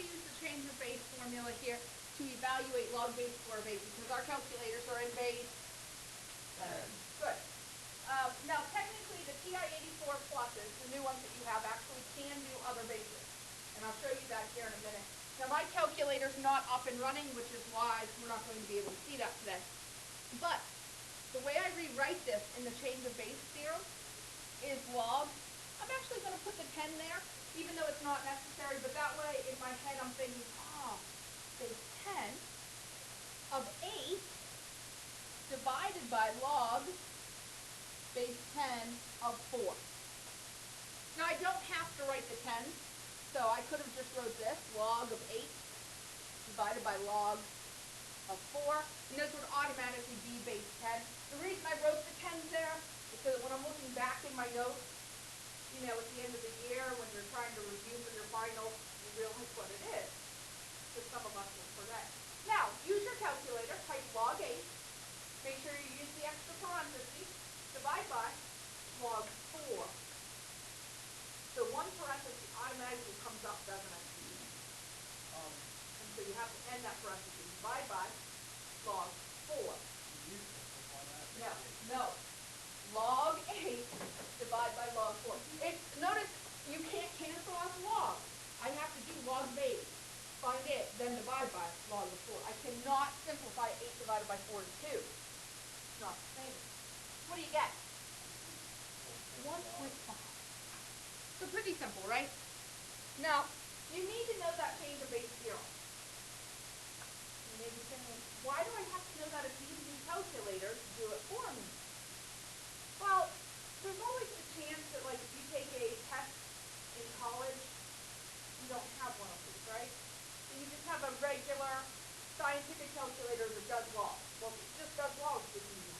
use the change of base formula here to evaluate log base square base because our calculators are in base. Good. Now, technically, the TI-84 pluses, the new ones that you have, actually can do other bases. And I'll show you that here in a minute. Now, my calculator's not up and running, which is why we're not going to be able to see that today. But the way I rewrite this in the change of base theorem is log. I'm actually going to put the 10 there, even though it's not necessary. But that way, in my head, I'm thinking, base 10 of 8 divided by log base 10 of 4. Now, I don't have to write the 10, so I could have just wrote this, log of 8 divided by log of 4, and this would automatically be base 10. The reason I wrote the 10s there is so that when I'm looking back in my notes, you know, at the end of the year, when you're trying to review for your final, you realize what it is, because some of us will forget. Now, use your calculator, type log 8, make sure you use the extra parentheses, divide by log 4. So one parenthesis automatically comes up, doesn't it? And so you have to end that parenthesis, divide by log 4. No, no. Log 8 divide by log 4. Notice you can't cancel out the log. I have to do log base, find it, then divide by log of 4. I cannot simplify 8 divided by 4 to 2. It's not the same. What do you get? 1.5. So pretty simple, right? Now, you need to know that change of base theorem. You may be saying, why do I have to know that if using calculators do it for me? Well, there's always the chance that, like, if you take a test in college, you don't have one of these, right? So you just have a regular scientific calculator that does logs. Well, if it just does logs, it's easy.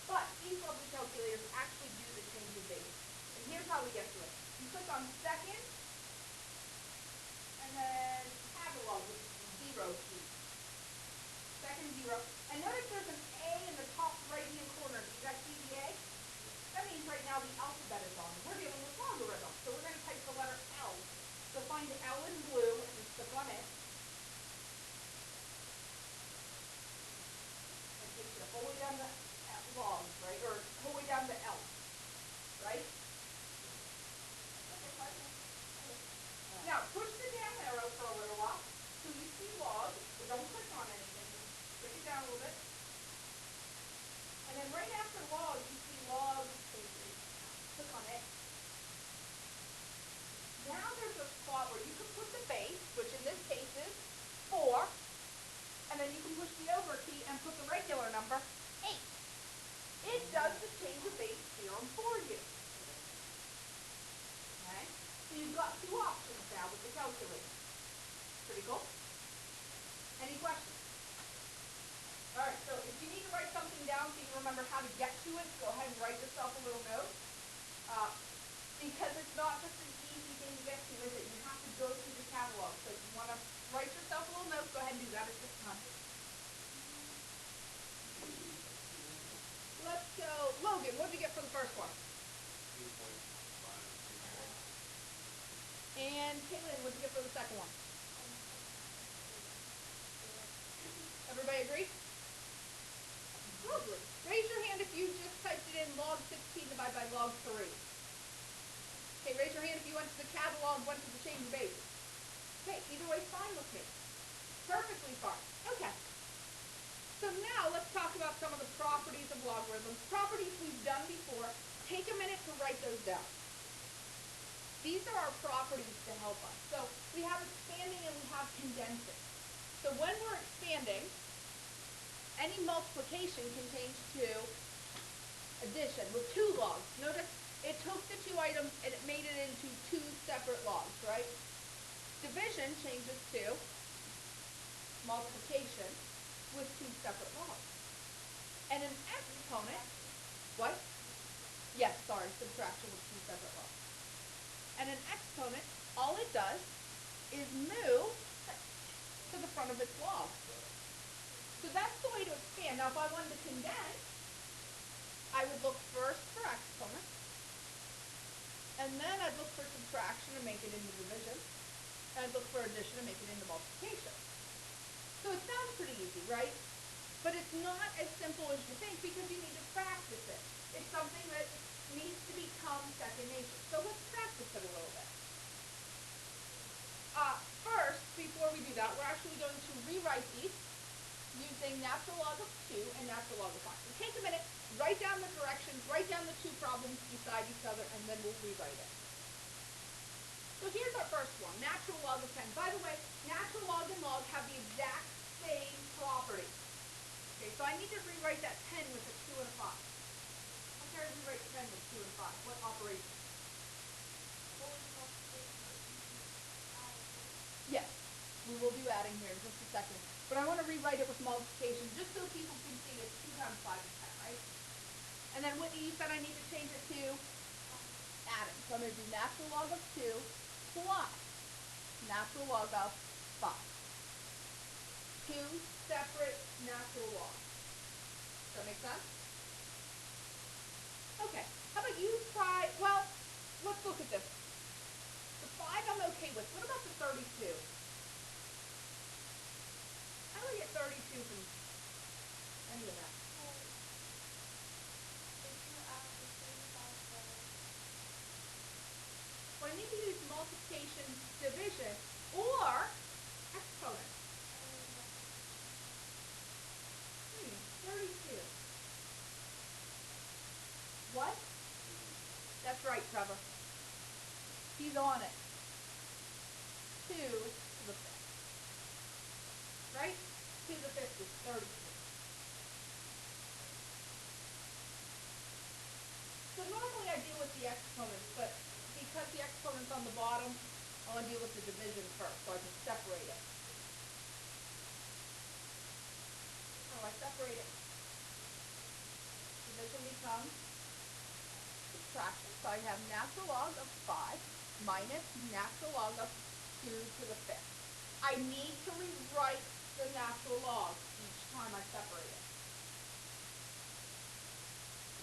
But these lovely calculators actually do the change of base. And here's how we get to it. You click on second, and then catalog, which is the 0 key. Second 0. And notice there's an A in the top right-hand corner. Do you guys see the A? That means right now the alphabet is on. We're dealing with logarithms, so we're going to type the letter L. So find the L in blue and just click on it. And take it whole way down the logs, right? Or whole way down to L, right? Now, push the down arrow for a little while so you see log, but don't click on anything. Just stick it down a little bit. And then right after log, you see log. Click on it. Now there's a spot where you can put the base, which in this case is 4, and then you can push the over key and put the regular number, 8. It does the change of base theorem for you. Okay? So you've got 2 options now with the calculator. Pretty cool? Any questions? All right, so if you need to write something down so you remember how to get to it, go ahead and write yourself a little note. Because it's not just an easy thing to get to, is it? You have to go through the catalog. So if you want to write yourself a little note, go ahead and do that at this time. Let's go. Logan, what did you get for the first one? 2.5. And Caitlin, what did you get for the second one? Everybody agree? Lovely. Raise your hand if you just typed it in log 16 divided by log 3. Okay, raise your hand if you went to the catalog, went to the change of base. Okay, either way is fine with me. Perfectly fine. Okay. So now let's talk about some of the properties of logarithms. Properties we've done before. Take a minute to write those down. These are our properties to help us. So we have expanding and we have condensing. So when we're expanding, any multiplication can change to addition with 2 logs. Notice it took the 2 items and it made it into 2 separate logs, right? Division changes to multiplication with 2 separate logs. And an exponent, what? Yes, sorry, subtraction with 2 separate logs. And an exponent, all it does is move to the front of its log. So that's the way to expand. Now, if I wanted to condense, I would look first for exponent, and then I'd look for subtraction and make it into division. and look for addition and make it into multiplication. So it sounds pretty easy, right? But it's not as simple as you think because you need to practice it. It's something that needs to become second nature. So let's practice it a little bit. First, before we do that, we're actually going to rewrite these using natural log of 2 and natural log of 5. So take a minute, write down the directions, write down the two problems beside each other, and then we'll rewrite it. So here's our first one, natural log of 10. By the way, natural log and log have the exact same property. Okay, so I need to rewrite that 10 with a 2 and a 5. How can I rewrite 10 with 2 and 5? What operation? Yes, we will do adding here in just a second. But I want to rewrite it with multiplication just so people can see it's 2 times 5 is 10, right? And then Whitney, you said I need to change it to adding. So I'm going to do natural log of 2 plus natural log of 5. Two separate natural logs. Does that make sense? Okay, how about you try, well, let's look at this. The 5 I'm okay with. What about the 32? How do I get 32 from any of that? Well, I need to use multiplication, division, or exponent. 32. What? That's right, Trevor. He's on it. 2 to the 5th. Right? 2 to the 5th is 32. So normally I deal with the exponents, but because the exponent's on the bottom, I want to deal with the division first, so I can separate it. How do I separate it? Division becomes subtraction, so I have natural log of 5 minus natural log of 2 to the 5th. I need to rewrite the natural log each time I separate it.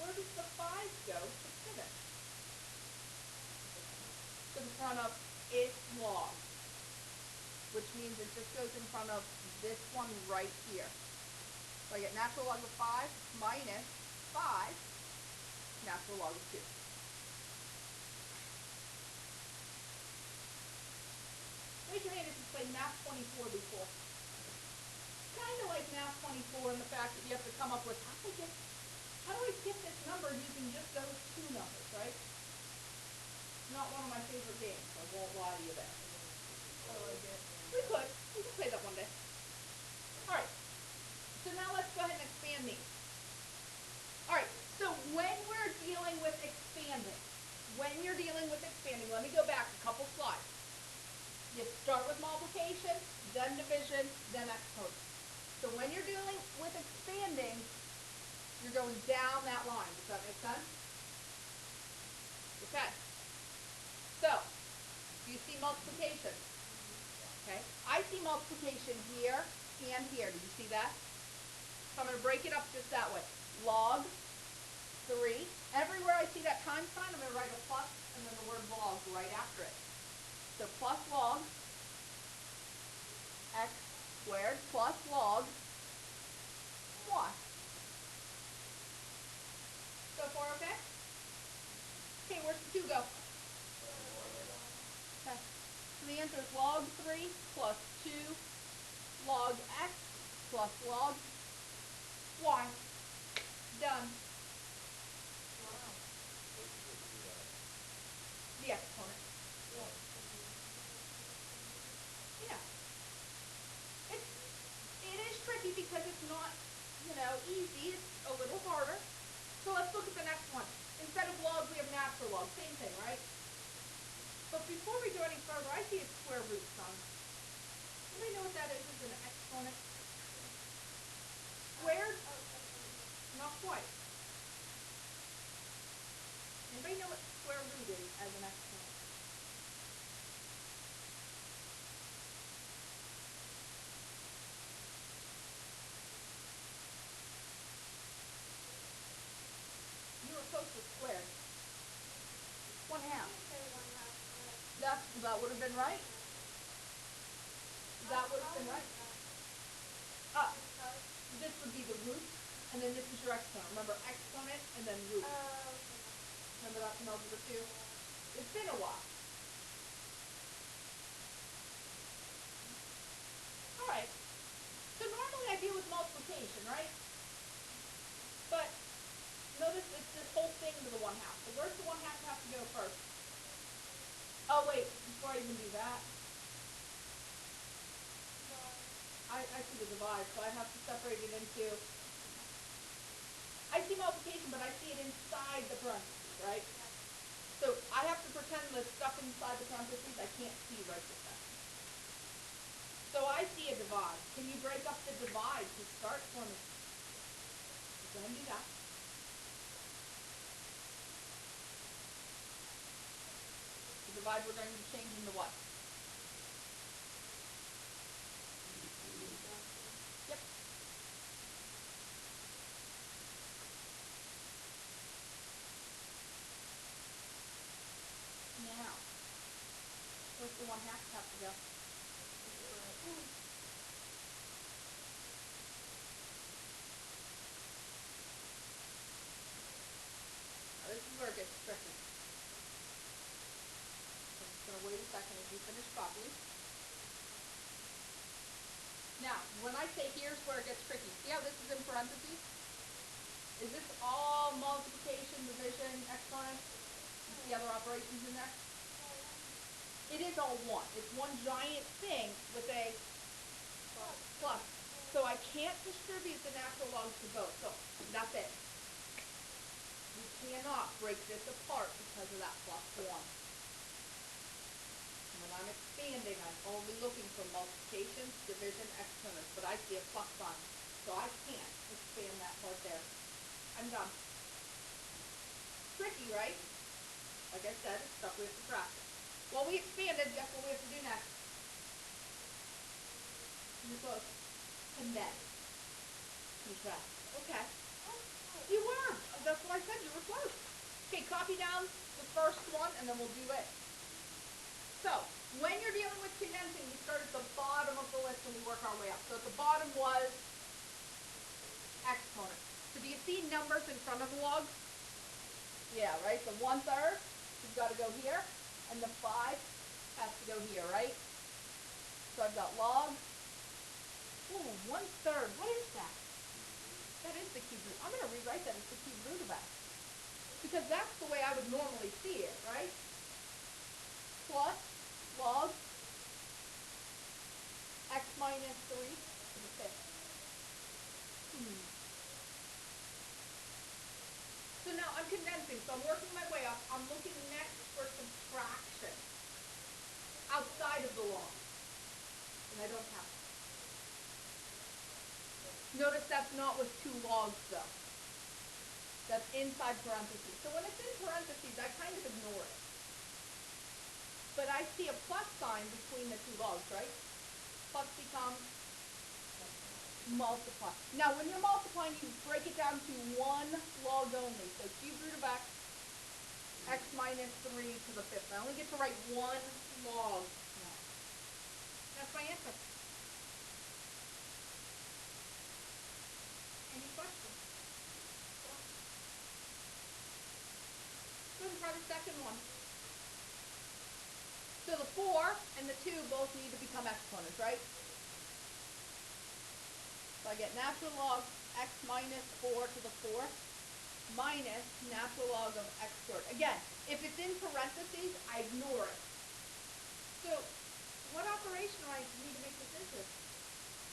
Where does the 5 go to pivot? To the front of its log, which means it just goes in front of this one right here. So I get natural log of 5 minus 5 natural log of 2. Raise your hand if you played Math 24 before. Kind of like Math 24 in the fact that you have to come up with, how do I get this number using just those two numbers, right? Not one of my favorite games, I won't lie to you there. We can play that one day. Alright, so now let's go ahead and expand these. Alright, so when we're dealing with expanding, let me go back a couple slides. You start with multiplication, then division, then exponent. So when you're dealing with expanding, you're going down that line. Does that make sense? Okay. So, do you see multiplication? Okay. I see multiplication here and here. Do you see that? So I'm going to break it up just that way. Log 3. Everywhere I see that times sign, I'm going to write a plus and then the word log right after it. So plus log x squared plus log y. So far, okay? Okay, where's the 2 go? Okay. So the answer is log 3 plus 2 log x plus log y. Done. The exponent. Yeah. It is tricky because it's not, easy. It's a little harder. So let's look at the next one. Instead of log, we have natural log. Same thing, right? But before we go any further, I see a square root sign. Anybody know what that is as an exponent? Squared? Not quite. Anybody know what square root is as an exponent? You were close to squared. 1/2. That would have been right. That would have been right. Uh, this would be the root, and then this is your exponent. Remember, exponent and then root. Remember that from algebra 2? It's been a while. All right. So normally I deal with multiplication, right? But notice it's this whole thing to the 1/2. So where's the 1/2 have to go first? Oh wait, before I even do that, I see the divide, so I have to separate it into. I see multiplication, but I see it inside the parentheses, right? So I have to pretend the stuff inside the parentheses I can't see right this second. So I see a divide. Can you break up the divide to start for me? Go ahead and do that. The divide we're going to change into what? Yep. Now, where's the 1/2 have to go? Now this is where it gets tricky. So I'm just going to wait a second as you finish copying. Now, when I say here's where it gets tricky, see how this is in parentheses? Is this all multiplication, division, exponent? The other operations in there? It is all one. It's one giant thing with a plus. So I can't distribute the natural logs to both. So that's it. You cannot break this apart because of that plus 1. When I'm expanding, I'm only looking for multiplication, division, exponents, but I see a plus sign. So I can't expand that part there. I'm done. Tricky, right? Like I said, it's stuff we have to practice. Well, we expanded. Guess what we have to do next? You're close. Condense. Contrast. Okay. You were. That's what I said. You were close. Okay, copy down the first one, and then we'll do it. So, when you're dealing with condensing, we start at the bottom of the list and we work our way up. So at the bottom was exponent. So do you see numbers in front of the logs? Yeah, right? The 1/3 has got to go here, and the 5 has to go here, right? So I've got log. Ooh, 1/3. What is that? That is the cube root. I'm going to rewrite that as the cube root of x. Because that's the way I would normally see it, right? Plus log x minus 3 to the 5th. So now I'm condensing, so I'm working my way up. I'm looking next for subtraction outside of the log. And I don't have it. Notice that's not with 2 logs though. That's inside parentheses. So when it's in parentheses, I kind of ignore it. But I see a plus sign between the 2 logs, right? Plus becomes multiply. Now when you're multiplying, you break it down to 1 log only. So cube root of x minus 3 to the 5th. I only get to write 1 log now. That's my answer. Any questions? Go ahead and try the second one. So the 4 and the 2 both need to become exponents, right? So I get natural log x minus 4 to the 4th minus natural log of x squared. Again, if it's in parentheses, I ignore it. So what operation do I need to make this into?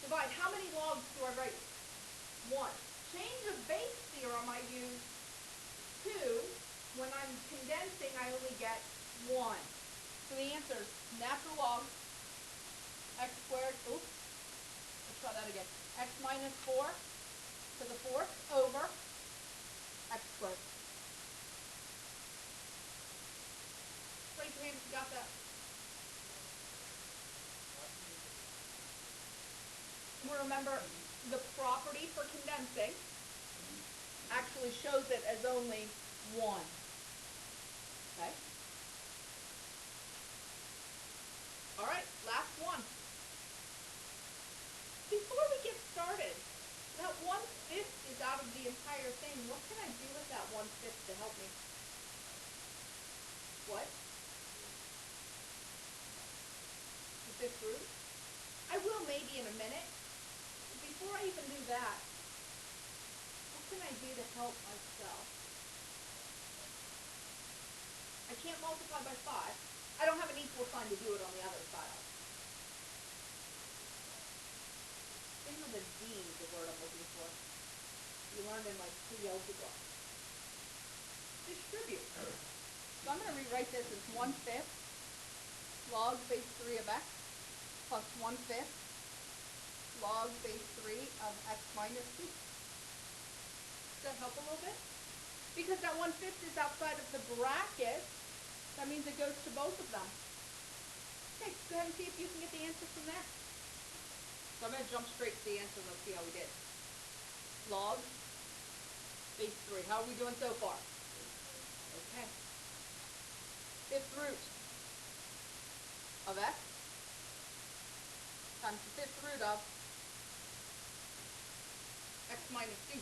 Divide. How many logs do I write? 1. Change of base theorem, I use 2. When I'm condensing, I only get 1. So the answer is natural log x squared, oops, let's try that again. X minus 4 to the 4th over x squared. Raise your hand if you got that. Remember, the property for condensing actually shows it as only 1. Okay? All right, last one. you to help myself. I can't multiply by 5. I don't have an equal sign to do it on the other side. Thing with a D is the word I'm looking for. You learned in like pre-algebra. Distribute. So I'm going to rewrite this as 1/5 log base 3 of x plus 1/5 log base 3 of x minus 2. Does that help a little bit? Because that 1/5 is outside of the bracket, that means it goes to both of them. Okay, go ahead and see if you can get the answer from there. So I'm going to jump straight to the answer. Let's see how we did. Log base 3. How are we doing so far? Okay. 5th root of x times the 5th root of x minus 2.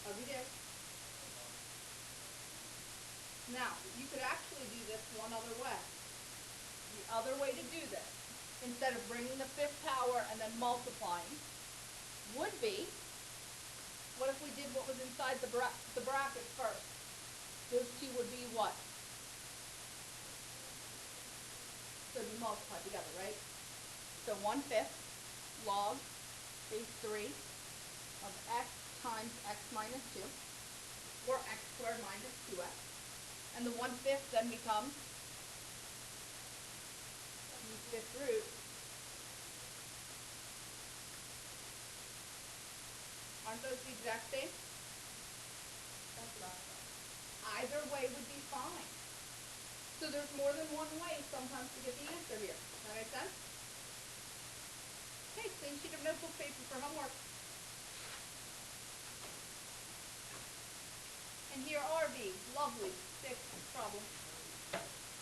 How'd we do? Now, you could actually do this one other way. The other way to do this, instead of bringing the 5th power and then multiplying, would be, what if we did what was inside the bracket first? Those two would be what? So we multiply together, right? So 1/5 log base 3 of x times x minus 2, or x squared minus 2x. And the 1/5 then becomes the 5th root. Aren't those the exact same? Either way would be fine. So there's more than one way sometimes to get the answer here. That make sense? Okay, clean sheet of notebook paper for homework. And here are the lovely 6 problems.